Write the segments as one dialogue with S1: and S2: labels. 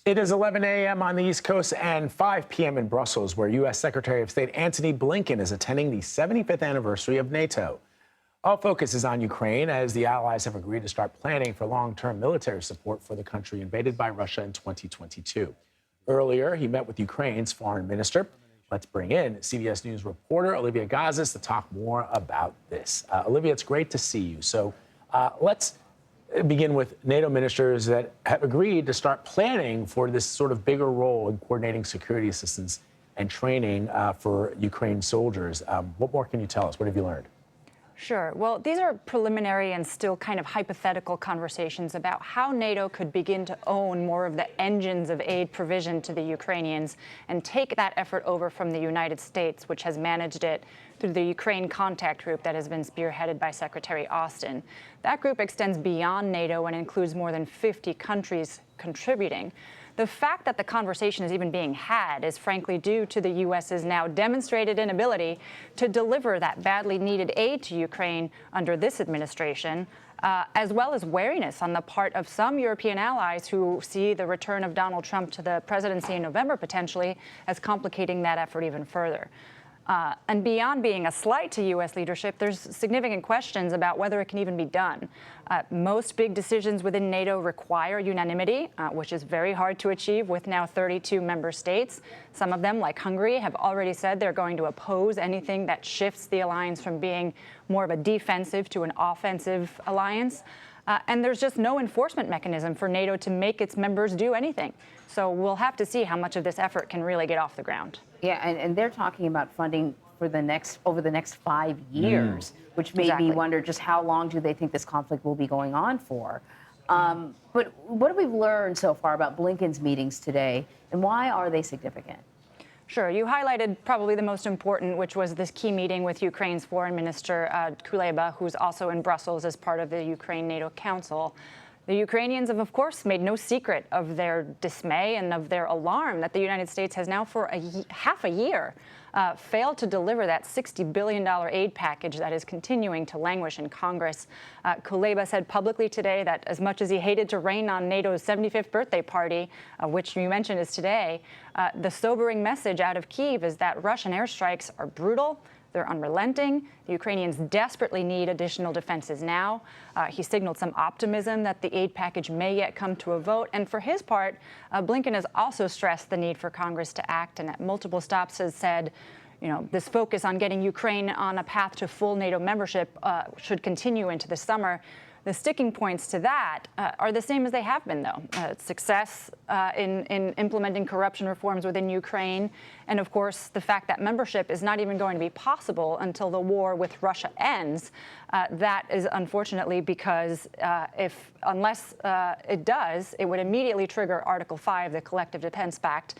S1: It is 11 a.m. on the East Coast and 5 p.m. in Brussels, where U.S. Secretary of State Antony Blinken is attending the 75th anniversary of NATO. All focus is on Ukraine, as the allies have agreed to start planning for long-term military support for the country invaded by Russia in 2022. Earlier, he met with Ukraine's foreign minister. Let's bring in CBS News reporter Olivia Gazis to talk more about this. Olivia, it's great to see you. So let's begin with NATO ministers that have agreed to start planning for this sort of bigger role in coordinating security assistance and training for Ukraine soldiers. What more can you tell us? What have you learned?
S2: Sure. Well, these are preliminary and still kind of hypothetical conversations about how NATO could begin to own more of the engines of aid provision to the Ukrainians and take that effort over from the United States, which has managed it through the Ukraine Contact Group that has been spearheaded by Secretary Austin. That group extends beyond NATO and includes more than 50 countries contributing. The fact that the conversation is even being had is frankly due to the U.S.'s now demonstrated inability to deliver that badly needed aid to Ukraine under this administration, as well as wariness on the part of some European allies who see the return of Donald Trump to the presidency in November potentially as complicating that effort even further. And beyond being a slight to U.S. leadership, there's significant questions about whether it can even be done. Most big decisions within NATO require unanimity, which is very hard to achieve with now 32 member states. Some of them, like Hungary, have already said they're going to oppose anything that shifts the alliance from being more of a defensive to an offensive alliance. And there's just no enforcement mechanism for NATO to make its members do anything. So we'll have to see how much of this effort can really get off the ground.
S3: Yeah, and they're talking about funding for over the next 5 years, which made me wonder just how long do they think this conflict will be going on for. But what have we learned so far about Blinken's meetings today, and why are they significant?
S2: Sure. You highlighted probably the most important, which was this key meeting with Ukraine's foreign minister, Kuleba, who's also in Brussels as part of the Ukraine-NATO Council. The Ukrainians have, of course, made no secret of their dismay and of their alarm that the United States has now for half a year failed to deliver that $60 billion aid package that is continuing to languish in Congress. Kuleba said publicly today that as much as he hated to rain on NATO's 75th birthday party, which you mentioned is today, the sobering message out of Kyiv is that Russian airstrikes are brutal. They're unrelenting. The Ukrainians desperately need additional defenses now. He signaled some optimism that the aid package may yet come to a vote. And for his part, Blinken has also stressed the need for Congress to act, and at multiple stops has said, this focus on getting Ukraine on a path to full NATO membership should continue into the summer. The sticking points to that are the same as they have been, though. Success in implementing corruption reforms within Ukraine, and of course, the fact that membership is not even going to be possible until the war with Russia ends. That is unfortunately because unless it does, it would immediately trigger Article 5, the Collective Defense Pact.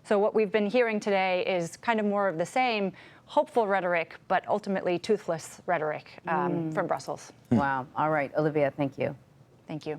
S2: So what we've been hearing today is kind of more of the same hopeful rhetoric, but ultimately toothless rhetoric from Brussels.
S3: Wow. All right, Olivia, thank you.
S2: Thank you.